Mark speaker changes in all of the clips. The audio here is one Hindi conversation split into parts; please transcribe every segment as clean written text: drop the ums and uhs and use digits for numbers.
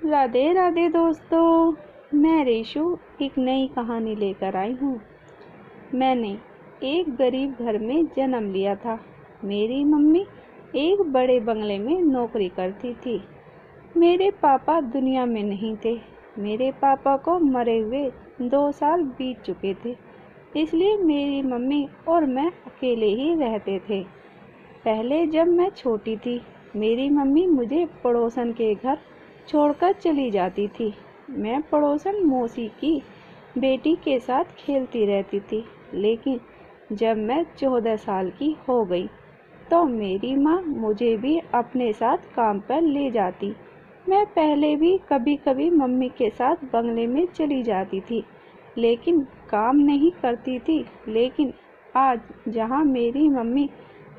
Speaker 1: राधे राधे दोस्तों, मैं रेशु एक नई कहानी लेकर आई हूँ। मैंने एक गरीब घर में जन्म लिया था। मेरी मम्मी एक बड़े बंगले में नौकरी करती थी। मेरे पापा दुनिया में नहीं थे। मेरे पापा को मरे हुए 2 साल बीत चुके थे, इसलिए मेरी मम्मी और मैं अकेले ही रहते थे। पहले जब मैं छोटी थी, मेरी मम्मी मुझे पड़ोसन के घर छोड़कर चली जाती थी। मैं पड़ोसन मौसी की बेटी के साथ खेलती रहती थी, लेकिन जब मैं 14 साल की हो गई तो मेरी माँ मुझे भी अपने साथ काम पर ले जाती। मैं पहले भी कभी कभी मम्मी के साथ बंगले में चली जाती थी, लेकिन काम नहीं करती थी। लेकिन आज जहाँ मेरी मम्मी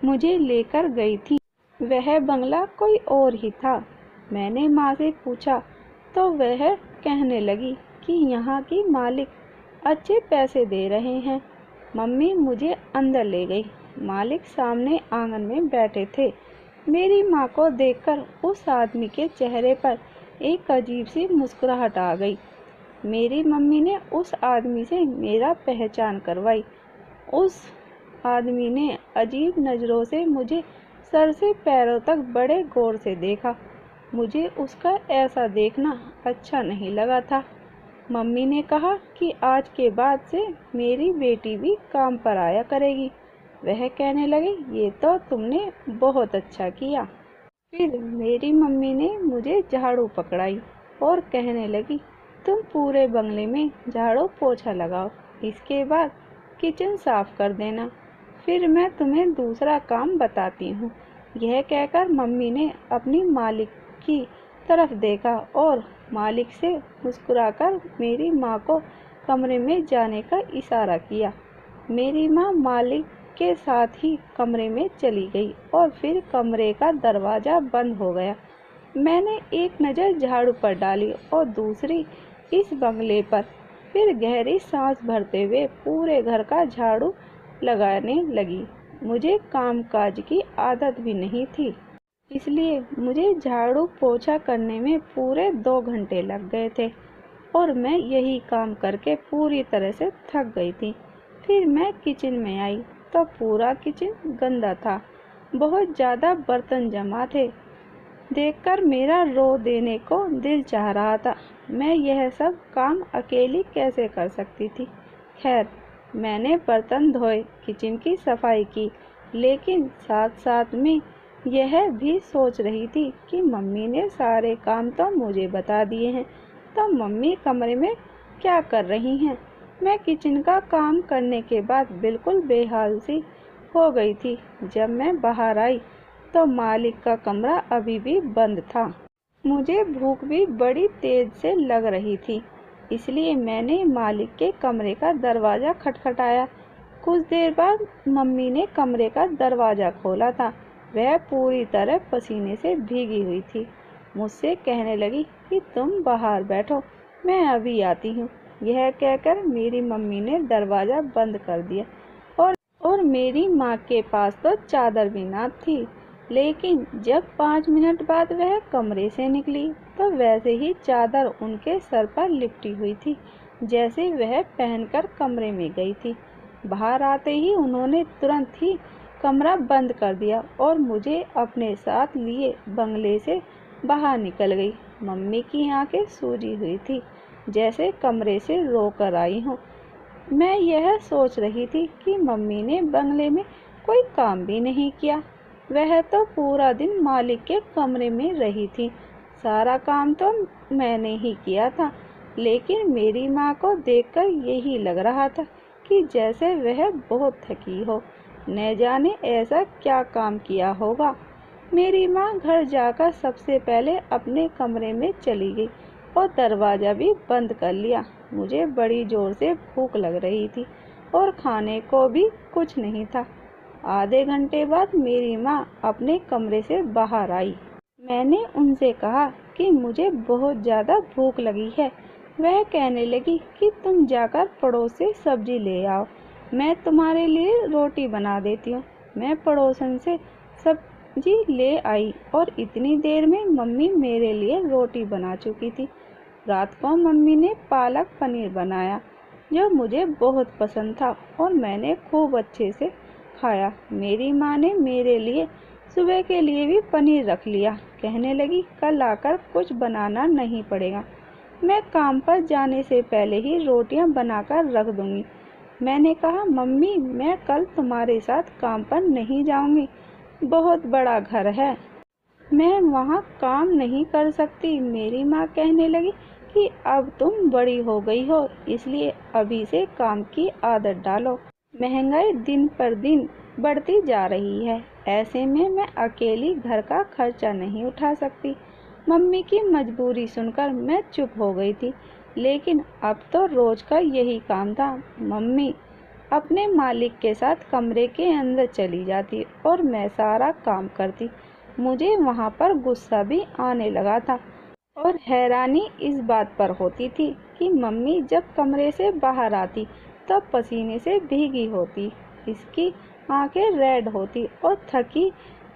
Speaker 1: मुझे लेकर गई थी, वह बंगला कोई और ही था। मैंने माँ से पूछा तो वह कहने लगी कि यहाँ की मालिक अच्छे पैसे दे रहे हैं। मम्मी मुझे अंदर ले गई। मालिक सामने आंगन में बैठे थे। मेरी माँ को देखकर उस आदमी के चेहरे पर एक अजीब सी मुस्कुराहट आ गई। मेरी मम्मी ने उस आदमी से मेरा पहचान करवाई। उस आदमी ने अजीब नज़रों से मुझे सर से पैरों तक बड़े गौर से देखा। मुझे उसका ऐसा देखना अच्छा नहीं लगा था। मम्मी ने कहा कि आज के बाद से मेरी बेटी भी काम पर आया करेगी। वह कहने लगे, ये तो तुमने बहुत अच्छा किया। फिर मेरी मम्मी ने मुझे झाड़ू पकड़ाई और कहने लगी, तुम पूरे बंगले में झाड़ू पोछा लगाओ, इसके बाद किचन साफ कर देना। फिर मैं तुम्हें दूसरा काम बताती हूँ। यह कहकर मम्मी ने अपनी मालिक की तरफ देखा और मालिक से मुस्कुराकर मेरी माँ को कमरे में जाने का इशारा किया। मेरी माँ मालिक के साथ ही कमरे में चली गई और फिर कमरे का दरवाज़ा बंद हो गया। मैंने एक नज़र झाड़ू पर डाली और दूसरी इस बंगले पर। फिर गहरी सांस भरते हुए पूरे घर का झाड़ू लगाने लगी। मुझे कामकाज की आदत भी नहीं थी, इसलिए मुझे झाड़ू पोछा करने में पूरे 2 घंटे लग गए थे और मैं यही काम करके पूरी तरह से थक गई थी। फिर मैं किचन में आई तो पूरा किचन गंदा था। बहुत ज़्यादा बर्तन जमा थे। देखकर मेरा रो देने को दिल चाह रहा था। मैं यह सब काम अकेली कैसे कर सकती थी। खैर, मैंने बर्तन धोए, किचन की सफाई की, लेकिन साथ साथ में यह भी सोच रही थी कि मम्मी ने सारे काम तो मुझे बता दिए हैं, तो मम्मी कमरे में क्या कर रही हैं। मैं किचन का काम करने के बाद बिल्कुल बेहाल सी हो गई थी। जब मैं बाहर आई तो मालिक का कमरा अभी भी बंद था। मुझे भूख भी बड़ी तेज से लग रही थी, इसलिए मैंने मालिक के कमरे का दरवाज़ा खटखटाया। कुछ देर बाद मम्मी ने कमरे का दरवाज़ा खोला था। वह पूरी तरह पसीने से भीगी हुई थी। मुझसे कहने लगी कि तुम बाहर बैठो, मैं अभी आती हूँ। यह कहकर मेरी मम्मी ने दरवाज़ा बंद कर दिया और मेरी माँ के पास तो चादर भी ना थी। लेकिन जब 5 मिनट बाद वह कमरे से निकली तो वैसे ही चादर उनके सर पर लिपटी हुई थी, जैसे वह पहनकर कमरे में गई थी। बाहर आते ही उन्होंने तुरंत ही कमरा बंद कर दिया और मुझे अपने साथ लिए बंगले से बाहर निकल गई। मम्मी की आंखें सूजी हुई थी, जैसे कमरे से रोकर आई हूँ। मैं यह सोच रही थी कि मम्मी ने बंगले में कोई काम भी नहीं किया। वह तो पूरा दिन मालिक के कमरे में रही थी। सारा काम तो मैंने ही किया था, लेकिन मेरी माँ को देखकर यही लग रहा था कि जैसे वह बहुत थकी हो। न जाने ऐसा क्या काम किया होगा। मेरी माँ घर जाकर सबसे पहले अपने कमरे में चली गई और दरवाज़ा भी बंद कर लिया। मुझे बड़ी ज़ोर से भूख लग रही थी और खाने को भी कुछ नहीं था। आधे घंटे बाद मेरी माँ अपने कमरे से बाहर आई। मैंने उनसे कहा कि मुझे बहुत ज़्यादा भूख लगी है। वह कहने लगी कि तुम जाकर पड़ोस से सब्जी ले आओ, मैं तुम्हारे लिए रोटी बना देती हूँ। मैं पड़ोसन से सब जी ले आई और इतनी देर में मम्मी मेरे लिए रोटी बना चुकी थी। रात को मम्मी ने पालक पनीर बनाया जो मुझे बहुत पसंद था और मैंने खूब अच्छे से खाया। मेरी माँ ने मेरे लिए सुबह के लिए भी पनीर रख लिया। कहने लगी कल आकर कुछ बनाना नहीं पड़ेगा, मैं काम पर जाने से पहले ही रोटियां बनाकर रख दूंगी। मैंने कहा मम्मी मैं कल तुम्हारे साथ काम पर नहीं जाऊंगी, बहुत बड़ा घर है, मैं वहाँ काम नहीं कर सकती। मेरी माँ कहने लगी कि अब तुम बड़ी हो गई हो, इसलिए अभी से काम की आदत डालो। महंगाई दिन पर दिन बढ़ती जा रही है, ऐसे में मैं अकेली घर का खर्चा नहीं उठा सकती। मम्मी की मजबूरी सुनकर मैं चुप हो गई थी, लेकिन अब तो रोज का यही काम था। मम्मी अपने मालिक के साथ कमरे के अंदर चली जाती और मैं सारा काम करती। मुझे वहाँ पर गुस्सा भी आने लगा था और हैरानी इस बात पर होती थी कि मम्मी जब कमरे से बाहर आती तब पसीने से भीगी होती, इसकी आंखें रेड होती और थकी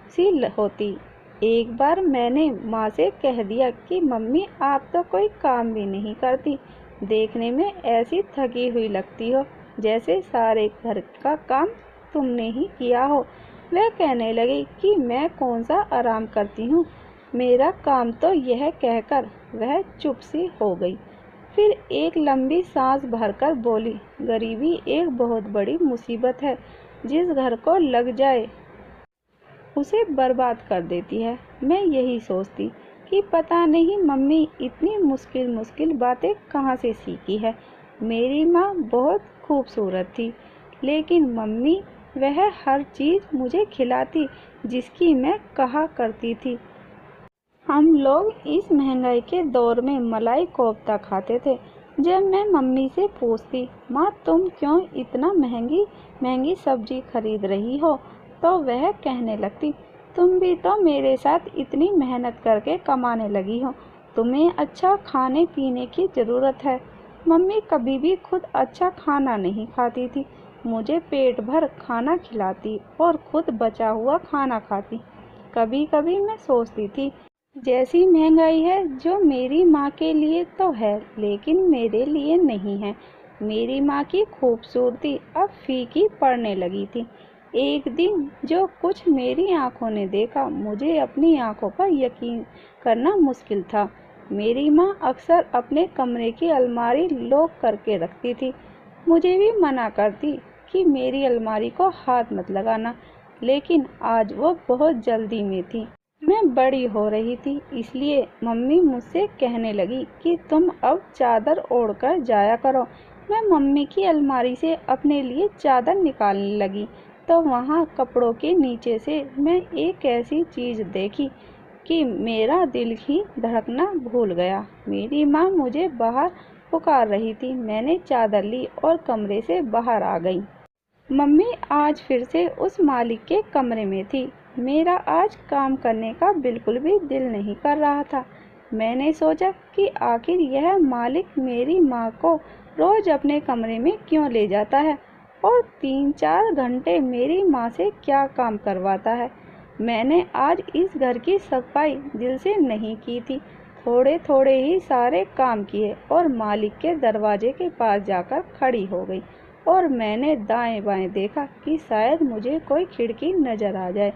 Speaker 1: सी होती। एक बार मैंने माँ से कह दिया कि मम्मी आप तो कोई काम भी नहीं करती, देखने में ऐसी थकी हुई लगती हो जैसे सारे घर का काम तुमने ही किया हो। वह कहने लगी कि मैं कौन सा आराम करती हूँ, मेरा काम तो यह कहकर वह चुप सी हो गई। फिर एक लंबी सांस भरकर बोली, गरीबी एक बहुत बड़ी मुसीबत है, जिस घर को लग जाए उसे बर्बाद कर देती है। मैं यही सोचती कि पता नहीं मम्मी इतनी मुश्किल मुश्किल बातें कहाँ से सीखी है। मेरी माँ बहुत खूबसूरत थी, लेकिन मम्मी वह हर चीज़ मुझे खिलाती जिसकी मैं कहा करती थी। हम लोग इस महंगाई के दौर में मलाई कोफ्ता खाते थे। जब मैं मम्मी से पूछती माँ तुम क्यों इतना महंगी महंगी सब्जी खरीद रही हो, तो वह कहने लगती तुम भी तो मेरे साथ इतनी मेहनत करके कमाने लगी हो, तुम्हें अच्छा खाने पीने की ज़रूरत है। मम्मी कभी भी खुद अच्छा खाना नहीं खाती थी, मुझे पेट भर खाना खिलाती और खुद बचा हुआ खाना खाती। कभी कभी मैं सोचती थी जैसी महंगाई है जो मेरी माँ के लिए तो है लेकिन मेरे लिए नहीं है। मेरी माँ की खूबसूरती अब फीकी पड़ने लगी थी। एक दिन जो कुछ मेरी आंखों ने देखा मुझे अपनी आंखों पर यकीन करना मुश्किल था। मेरी माँ अक्सर अपने कमरे की अलमारी लॉक करके रखती थी। मुझे भी मना करती कि मेरी अलमारी को हाथ मत लगाना, लेकिन आज वो बहुत जल्दी में थी। मैं बड़ी हो रही थी, इसलिए मम्मी मुझसे कहने लगी कि तुम अब चादर ओढ़कर जाया करो। मैं मम्मी की अलमारी से अपने लिए चादर निकालने लगी तो वहाँ कपड़ों के नीचे से मैं एक ऐसी चीज़ देखी कि मेरा दिल ही धड़कना भूल गया। मेरी माँ मुझे बाहर पुकार रही थी। मैंने चादर ली और कमरे से बाहर आ गई। मम्मी आज फिर से उस मालिक के कमरे में थी। मेरा आज काम करने का बिल्कुल भी दिल नहीं कर रहा था। मैंने सोचा कि आखिर यह मालिक मेरी माँ को रोज अपने कमरे में क्यों ले जाता है और 3-4 घंटे मेरी माँ से क्या काम करवाता है। मैंने आज इस घर की सफाई दिल से नहीं की थी, थोड़े थोड़े ही सारे काम किए और मालिक के दरवाजे के पास जाकर खड़ी हो गई और मैंने दाएं बाएं देखा कि शायद मुझे कोई खिड़की नज़र आ जाए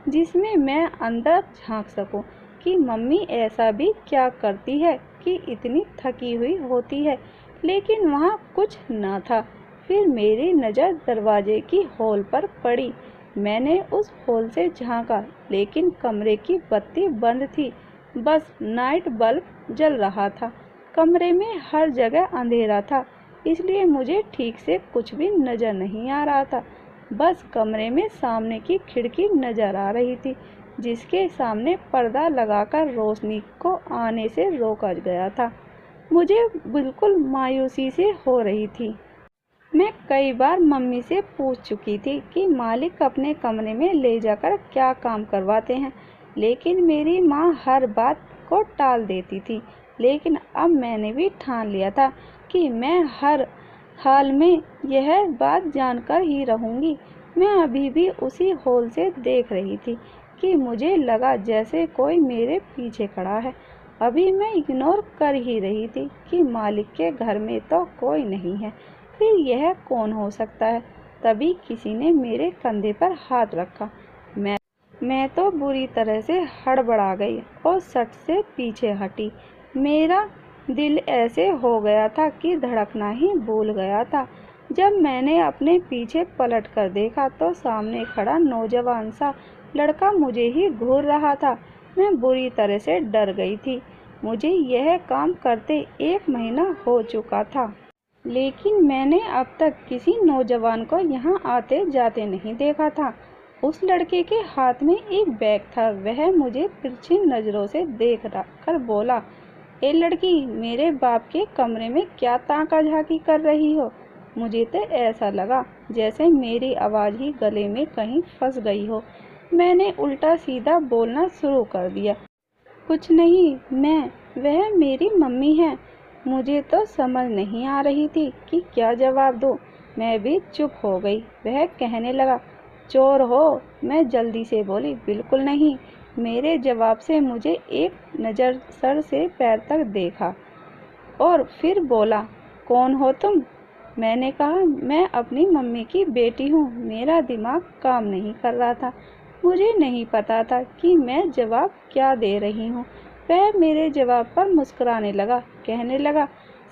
Speaker 1: जिसमें मैं अंदर झांक सकूं कि मम्मी ऐसा भी क्या करती है कि इतनी थकी हुई होती है, लेकिन वहाँ कुछ न था। फिर मेरी नज़र दरवाजे की होल पर पड़ी। मैंने उस होल से झांका, लेकिन कमरे की बत्ती बंद थी, बस नाइट बल्ब जल रहा था। कमरे में हर जगह अंधेरा था, इसलिए मुझे ठीक से कुछ भी नज़र नहीं आ रहा था। बस कमरे में सामने की खिड़की नज़र आ रही थी, जिसके सामने पर्दा लगाकर रोशनी को आने से रोका गया था। मुझे बिल्कुल मायूसी से हो रही थी। मैं कई बार मम्मी से पूछ चुकी थी कि मालिक अपने कमरे में ले जाकर क्या काम करवाते हैं, लेकिन मेरी माँ हर बात को टाल देती थी। लेकिन अब मैंने भी ठान लिया था कि मैं हर हाल में यह बात जानकर ही रहूँगी। मैं अभी भी उसी होल से देख रही थी। कि मुझे लगा जैसे कोई मेरे पीछे खड़ा है। अभी मैं इग्नोर कर ही रही थी कि मालिक के घर में तो कोई नहीं है, फिर यह कौन हो सकता है। तभी किसी ने मेरे कंधे पर हाथ रखा। मैं तो बुरी तरह से हड़बड़ा गई और सट से पीछे हटी। मेरा दिल ऐसे हो गया था कि धड़कना ही भूल गया था। जब मैंने अपने पीछे पलट कर देखा तो सामने खड़ा नौजवान सा लड़का मुझे ही घूर रहा था। मैं बुरी तरह से डर गई थी। मुझे यह काम करते 1 महीना हो चुका था, लेकिन मैंने अब तक किसी नौजवान को यहाँ आते जाते नहीं देखा था। उस लड़के के हाथ में एक बैग था। वह मुझे तिरछी नज़रों से देख कर बोला, ए लड़की, मेरे बाप के कमरे में क्या ताका झाकी कर रही हो? मुझे तो ऐसा लगा जैसे मेरी आवाज़ ही गले में कहीं फंस गई हो। मैंने उल्टा सीधा बोलना शुरू कर दिया, कुछ नहीं, वह मेरी मम्मी है। मुझे तो समझ नहीं आ रही थी कि क्या जवाब दूँ। मैं भी चुप हो गई। वह कहने लगा, चोर हो? मैं जल्दी से बोली, बिल्कुल नहीं। मेरे जवाब से मुझे एक नज़र सर से पैर तक देखा और फिर बोला, कौन हो तुम? मैंने कहा, मैं अपनी मम्मी की बेटी हूँ। मेरा दिमाग काम नहीं कर रहा था। मुझे नहीं पता था कि मैं जवाब क्या दे रही हूँ। वह मेरे जवाब पर मुस्कुराने लगा, कहने लगा,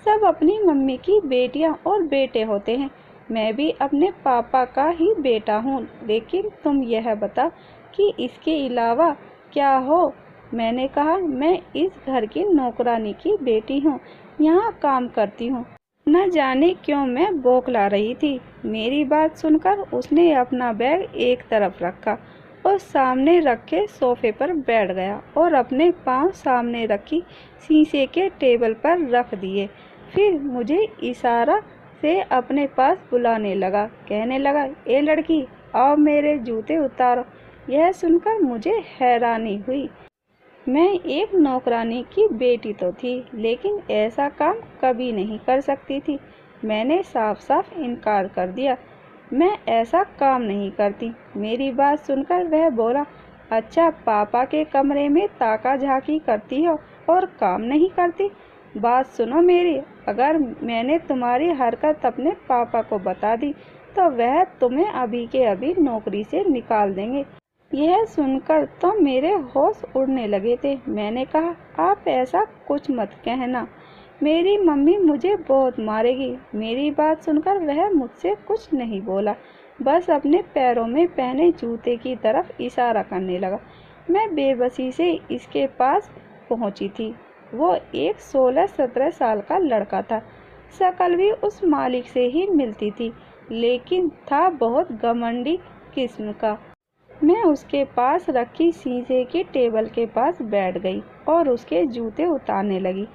Speaker 1: सब अपनी मम्मी की बेटियाँ और बेटे होते हैं। मैं भी अपने पापा का ही बेटा हूँ, लेकिन तुम यह बता कि इसके अलावा क्या हो? मैंने कहा, मैं इस घर की नौकरानी की बेटी हूँ, यहाँ काम करती हूँ। न जाने क्यों मैं बौखला रही थी। मेरी बात सुनकर उसने अपना बैग एक तरफ रखा और सामने रखे सोफे पर बैठ गया और अपने पांव सामने रखी शीशे के टेबल पर रख दिए। फिर मुझे इशारा से अपने पास बुलाने लगा, कहने लगा, ए लड़की, आओ मेरे जूते उतारो। यह सुनकर मुझे हैरानी हुई। मैं एक नौकरानी की बेटी तो थी, लेकिन ऐसा काम कभी नहीं कर सकती थी। मैंने साफ साफ इनकार कर दिया, मैं ऐसा काम नहीं करती। मेरी बात सुनकर वह बोला, अच्छा, पापा के कमरे में ताका झाकी करती हो और काम नहीं करती? बात सुनो मेरी, अगर मैंने तुम्हारी हरकत अपने पापा को बता दी तो वह तुम्हें अभी के अभी नौकरी से निकाल देंगे। यह सुनकर तो मेरे होश उड़ने लगे थे। मैंने कहा, आप ऐसा कुछ मत कहना, मेरी मम्मी मुझे बहुत मारेगी। मेरी बात सुनकर वह मुझसे कुछ नहीं बोला, बस अपने पैरों में पहने जूते की तरफ इशारा करने लगा। मैं बेबसी से इसके पास पहुंची थी। वो एक 16-17 साल का लड़का था। शक्ल भी उस मालिक से ही मिलती थी, लेकिन था बहुत घमंडी किस्म का। मैं उसके पास रखी शीशे की टेबल के पास बैठ गई और उसके जूते उतारने लगी।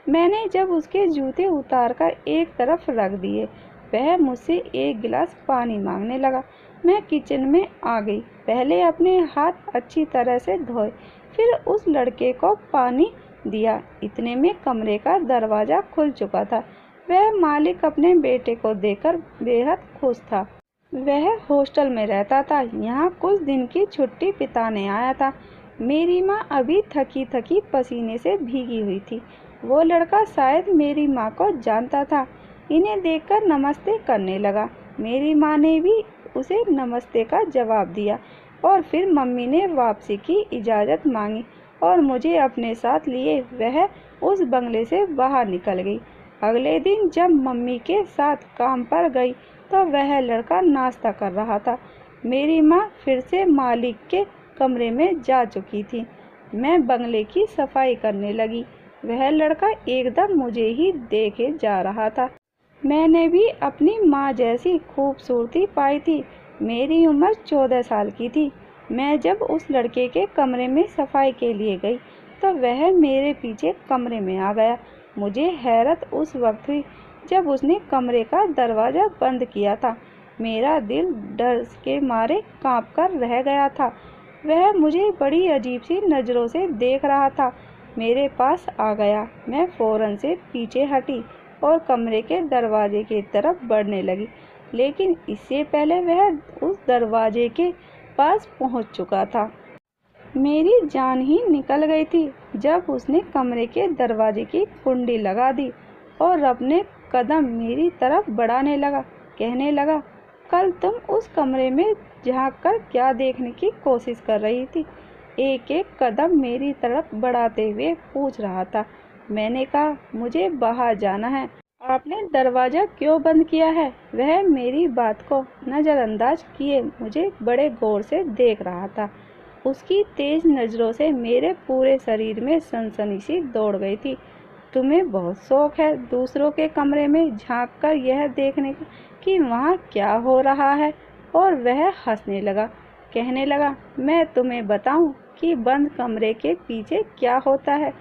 Speaker 1: मैंने जब उसके जूते उतारकर एक तरफ रख दिए, वह मुझसे एक गिलास पानी मांगने लगा। मैं किचन में आ गई। पहले अपने हाथ अच्छी तरह से धोए, फिर उस लड़के को पानी दिया। इतने में कमरे का दरवाज़ा खुल चुका था। वह मालिक अपने बेटे को देखकर बेहद खुश था। वह हॉस्टल में रहता था, यहाँ कुछ दिन की छुट्टी बिताने आया था। मेरी माँ अभी थकी थकी पसीने से भीगी हुई थी। वो लड़का शायद मेरी माँ को जानता था। इन्हें देखकर नमस्ते करने लगा। मेरी माँ ने भी उसे नमस्ते का जवाब दिया और फिर मम्मी ने वापसी की इजाज़त मांगी और मुझे अपने साथ लिए वह उस बंगले से बाहर निकल गई। अगले दिन जब मम्मी के साथ काम पर गई तो वह लड़का नाश्ता कर रहा था। मेरी माँ फिर से मालिक के कमरे में जा चुकी थी। मैं बंगले की सफाई करने लगी। वह लड़का एकदम मुझे ही देखे जा रहा था। मैंने भी अपनी माँ जैसी खूबसूरती पाई थी। मेरी उम्र 14 साल की थी। मैं जब उस लड़के के कमरे में सफाई के लिए गई तो वह मेरे पीछे कमरे में आ गया। मुझे हैरत उस वक्त हुई जब उसने कमरे का दरवाज़ा बंद किया था। मेरा दिल डर के मारे कांप कर रह गया था। वह मुझे बड़ी अजीब सी नज़रों से देख रहा था। मेरे पास आ गया। मैं फ़ौरन से पीछे हटी और कमरे के दरवाजे की तरफ बढ़ने लगी, लेकिन इससे पहले वह उस दरवाजे के पास पहुंच चुका था। मेरी जान ही निकल गई थी जब उसने कमरे के दरवाजे की कुंडी लगा दी और अपने कदम मेरी तरफ बढ़ाने लगा। कहने लगा, कल तुम उस कमरे में झांक कर क्या देखने की कोशिश कर रही थी? एक एक कदम मेरी तरफ बढ़ाते हुए पूछ रहा था। मैंने कहा, मुझे बाहर जाना है। आपने दरवाज़ा क्यों बंद किया है? वह मेरी बात को नज़रअंदाज किए मुझे बड़े गौर से देख रहा था। उसकी तेज नज़रों से मेरे पूरे शरीर में सनसनी सी दौड़ गई थी। तुम्हें बहुत शौक है दूसरों के कमरे में झांक कर यह देखने का कि वहाँ क्या हो रहा है। और वह हंसने लगा। कहने लगा, मैं तुम्हें बताऊं कि बंद कमरे के पीछे क्या होता है।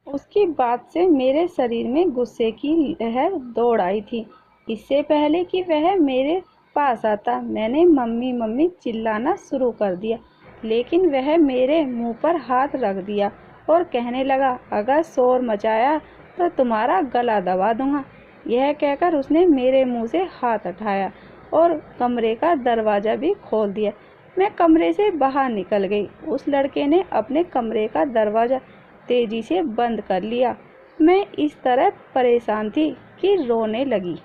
Speaker 1: उसकी बात से मेरे शरीर में गुस्से की लहर दौड़ आई थी। इससे पहले कि वह मेरे पास आता, मैंने मम्मी मम्मी चिल्लाना शुरू कर दिया। लेकिन वह मेरे मुंह पर हाथ रख दिया और कहने लगा, अगर शोर मचाया तो तुम्हारा गला दबा दूंगा। यह कहकर उसने मेरे मुंह से हाथ उठाया और कमरे का दरवाज़ा भी खोल दिया। मैं कमरे से बाहर निकल गई। उस लड़के ने अपने कमरे का दरवाज़ा तेज़ी से बंद कर लिया। मैं इस तरह परेशान थी कि रोने लगी।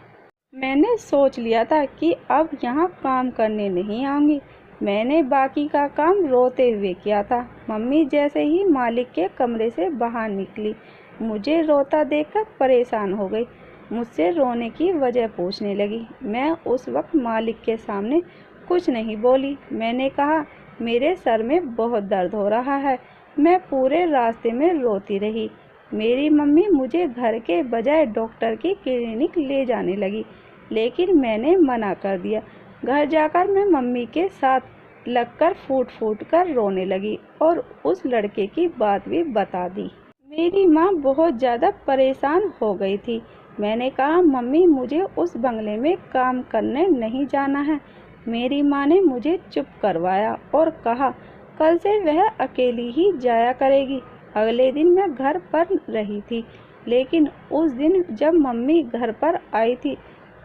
Speaker 1: मैंने सोच लिया था कि अब यहाँ काम करने नहीं आऊँगी। मैंने बाकी का काम रोते हुए किया था। मम्मी जैसे ही मालिक के कमरे से बाहर निकली, मुझे रोता देखकर परेशान हो गई। मुझसे रोने की वजह पूछने लगी। मैं उस वक्त मालिक के सामने कुछ नहीं बोली। मैंने कहा, मेरे सर में बहुत दर्द हो रहा है। मैं पूरे रास्ते में रोती रही। मेरी मम्मी मुझे घर के बजाय डॉक्टर की क्लिनिक ले जाने लगी, लेकिन मैंने मना कर दिया। घर जाकर मैं मम्मी के साथ लगकर फूट फूट कर रोने लगी और उस लड़के की बात भी बता दी। मेरी माँ बहुत ज़्यादा परेशान हो गई थी। मैंने कहा, मम्मी मुझे उस बंगले में काम करने नहीं जाना है। मेरी माँ ने मुझे चुप करवाया और कहा, कल से वह अकेली ही जाया करेगी। अगले दिन मैं घर पर रही थी, लेकिन उस दिन जब मम्मी घर पर आई थी,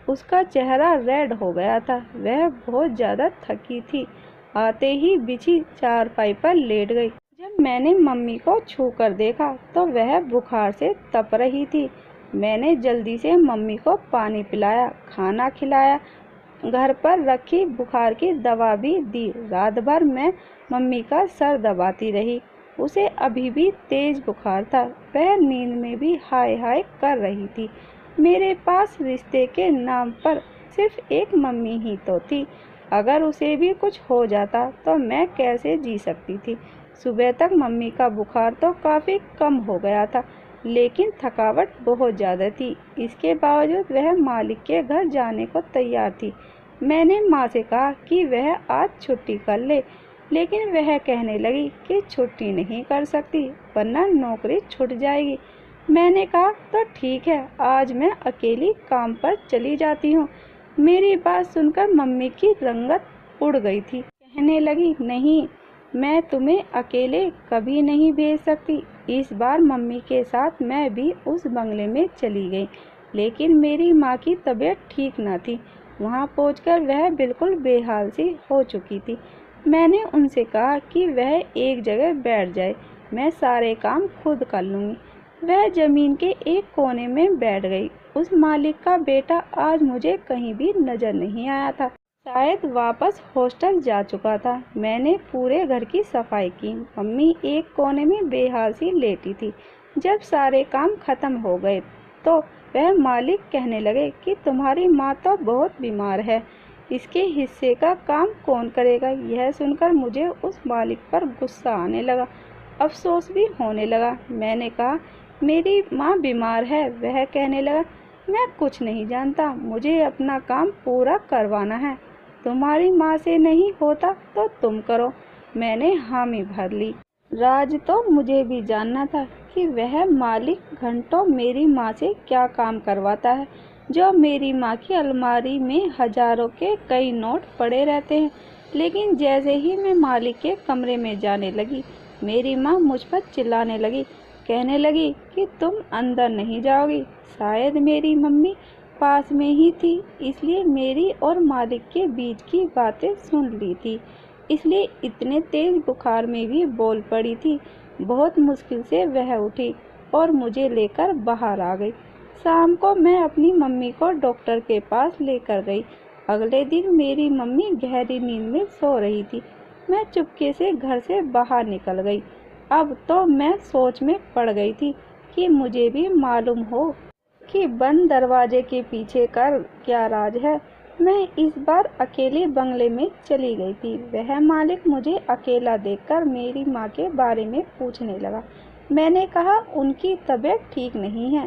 Speaker 1: उसका चेहरा रेड हो गया था। वह बहुत ज़्यादा थकी थी। आते ही बिछी चारपाई पर लेट गई। जब मैंने मम्मी को छू कर देखा तो वह बुखार से तप रही थी। मैंने जल्दी से मम्मी को पानी पिलाया, खाना खिलाया, घर पर रखी बुखार की दवा भी दी। रात भर मैं मम्मी का सर दबाती रही। उसे अभी भी तेज बुखार था। वह नींद में भी हाय हाय कर रही थी। मेरे पास रिश्ते के नाम पर सिर्फ एक मम्मी ही तो थी। अगर उसे भी कुछ हो जाता तो मैं कैसे जी सकती थी। सुबह तक मम्मी का बुखार तो काफ़ी कम हो गया था, लेकिन थकावट बहुत ज़्यादा थी। इसके बावजूद वह मालिक के घर जाने को तैयार थी। मैंने माँ से कहा कि वह आज छुट्टी कर ले, लेकिन वह कहने लगी कि छुट्टी नहीं कर सकती वरना नौकरी छूट जाएगी। मैंने कहा, तो ठीक है, आज मैं अकेली काम पर चली जाती हूँ। मेरी बात सुनकर मम्मी की रंगत उड़ गई थी। कहने लगी, नहीं, मैं तुम्हें अकेले कभी नहीं भेज सकती। इस बार मम्मी के साथ मैं भी उस बंगले में चली गई, लेकिन मेरी माँ की तबीयत ठीक न थी। वहाँ पहुँचकर वह बिल्कुल बेहाल सी हो चुकी थी। मैंने उनसे कहा कि वह एक जगह बैठ जाए, मैं सारे काम खुद कर लूँगी। वह ज़मीन के एक कोने में बैठ गई। उस मालिक का बेटा आज मुझे कहीं भी नज़र नहीं आया था। शायद वापस हॉस्टल जा चुका था। मैंने पूरे घर की सफाई की। मम्मी एक कोने में बेहाल सी लेटी थी। जब सारे काम खत्म हो गए तो वह मालिक कहने लगे कि तुम्हारी माँ तो बहुत बीमार है, इसके हिस्से का काम कौन करेगा। यह सुनकर मुझे उस मालिक पर गुस्सा आने लगा, अफसोस भी होने लगा। मैंने कहा, मेरी माँ बीमार है। वह कहने लगा, मैं कुछ नहीं जानता, मुझे अपना काम पूरा करवाना है। तुम्हारी माँ से नहीं होता तो तुम करो। मैंने हामी भर ली। राज तो मुझे भी जानना था कि वह मालिक घंटों मेरी माँ से क्या काम करवाता है, जो मेरी माँ की अलमारी में हजारों के कई नोट पड़े रहते हैं। लेकिन जैसे ही मैं मालिक के कमरे में जाने लगी, मेरी माँ मुझ पर चिल्लाने लगी। कहने लगी कि तुम अंदर नहीं जाओगी। शायद मेरी मम्मी पास में ही थी, इसलिए मेरी और मालिक के बीच की बातें सुन ली थी। इसलिए इतने तेज बुखार में भी बोल पड़ी थी। बहुत मुश्किल से वह उठी और मुझे लेकर बाहर आ गई। शाम को मैं अपनी मम्मी को डॉक्टर के पास लेकर गई। अगले दिन मेरी मम्मी गहरी नींद में सो रही थी। मैं चुपके से घर से बाहर निकल गई। अब तो मैं सोच में पड़ गई थी कि मुझे भी मालूम हो कि बंद दरवाजे के पीछे का क्या राज है। मैं इस बार अकेले बंगले में चली गई थी। वह मालिक मुझे अकेला देखकर मेरी माँ के बारे में पूछने लगा। मैंने कहा उनकी तबीयत ठीक नहीं है।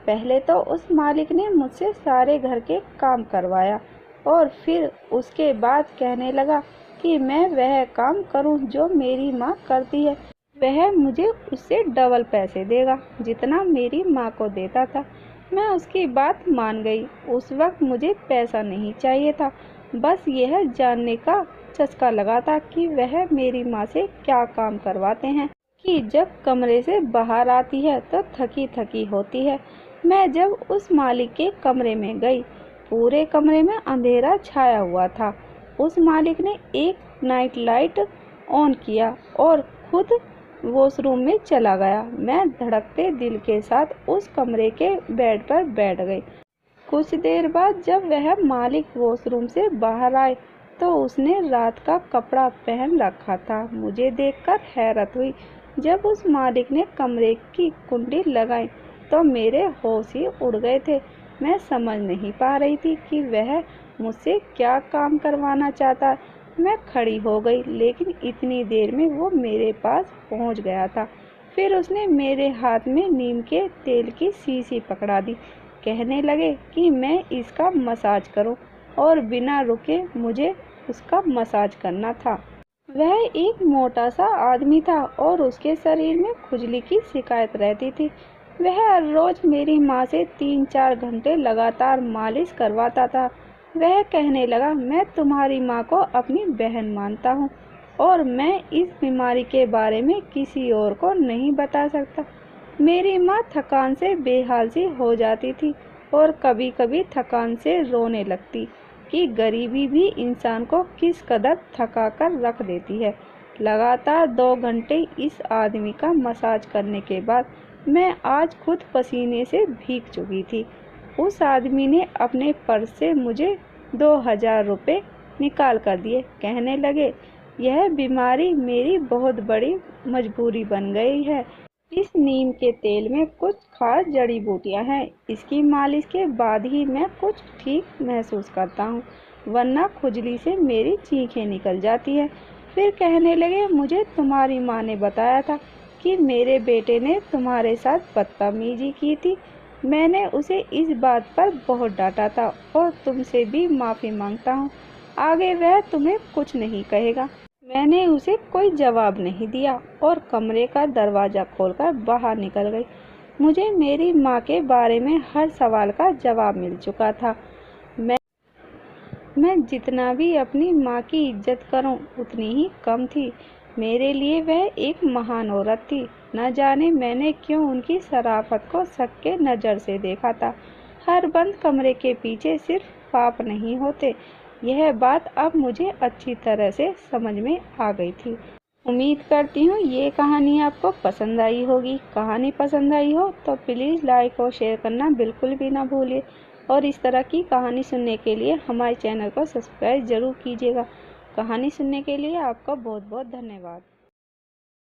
Speaker 1: पहले तो उस मालिक ने मुझसे सारे घर के काम करवाया और फिर उसके बाद कहने लगा कि मैं वह काम करूं जो मेरी माँ करती है। वह मुझे उससे डबल पैसे देगा जितना मेरी माँ को देता था। मैं उसकी बात मान गई। उस वक्त मुझे पैसा नहीं चाहिए था, बस यह जानने का चस्का लगा था कि वह मेरी माँ से क्या काम करवाते हैं कि जब कमरे से बाहर आती है तो थकी थकी होती है। मैं जब उस मालिक के कमरे में गई, पूरे कमरे में अंधेरा छाया हुआ था। उस मालिक ने एक नाइट लाइट ऑन किया और खुद वॉशरूम में चला गया। मैं धड़कते दिल के साथ उस कमरे के बेड पर बैठ गई। कुछ देर बाद जब वह मालिक वॉशरूम से बाहर आए तो उसने रात का कपड़ा पहन रखा था। मुझे देखकर हैरत हुई। जब उस मालिक ने कमरे की कुंडी लगाई तो मेरे होश ही उड़ गए थे। मैं समझ नहीं पा रही थी कि वह मुझसे क्या काम करवाना चाहता। मैं खड़ी हो गई, लेकिन इतनी देर में वो मेरे पास पहुंच गया था। फिर उसने मेरे हाथ में नीम के तेल की शीशी पकड़ा दी। कहने लगे कि मैं इसका मसाज करूं और बिना रुके मुझे उसका मसाज करना था। वह एक मोटा सा आदमी था और उसके शरीर में खुजली की शिकायत रहती थी। वह हर रोज मेरी माँ से 3-4 घंटे लगातार मालिश करवाता था। वह कहने लगा, मैं तुम्हारी माँ को अपनी बहन मानता हूँ और मैं इस बीमारी के बारे में किसी और को नहीं बता सकता। मेरी माँ थकान से बेहाल सी हो जाती थी और कभी कभी थकान से रोने लगती कि गरीबी भी इंसान को किस कदर थका कर रख देती है। लगातार 2 घंटे इस आदमी का मसाज करने के बाद मैं आज खुद पसीने से भीग चुकी थी। उस आदमी ने अपने पर्स से मुझे 2000 रुपये निकाल कर दिए। कहने लगे, यह बीमारी मेरी बहुत बड़ी मजबूरी बन गई है। इस नीम के तेल में कुछ खास जड़ी बूटियां हैं। इसकी मालिश के बाद ही मैं कुछ ठीक महसूस करता हूँ, वरना खुजली से मेरी चीखें निकल जाती है। फिर कहने लगे, मुझे तुम्हारी माँ ने बताया था कि मेरे बेटे ने तुम्हारे साथ बदतमीजी की थी। मैंने उसे इस बात पर बहुत डांटा था और तुमसे भी माफ़ी मांगता हूँ। आगे वह तुम्हें कुछ नहीं कहेगा। मैंने उसे कोई जवाब नहीं दिया और कमरे का दरवाज़ा खोलकर बाहर निकल गई। मुझे मेरी माँ के बारे में हर सवाल का जवाब मिल चुका था। मैं जितना भी अपनी माँ की इज्जत करूं उतनी ही कम थी। मेरे लिए वह एक महान औरत थी। न जाने मैंने क्यों उनकी शराफत को शक के नज़र से देखा था। हर बंद कमरे के पीछे सिर्फ पाप नहीं होते, यह बात अब मुझे अच्छी तरह से समझ में आ गई थी। उम्मीद करती हूँ ये कहानी आपको पसंद आई होगी। कहानी पसंद आई हो तो प्लीज़ लाइक और शेयर करना बिल्कुल भी ना भूलिए और इस तरह की कहानी सुनने के लिए हमारे चैनल को सब्सक्राइब ज़रूर कीजिएगा। कहानी सुनने के लिए आपका बहुत बहुत धन्यवाद।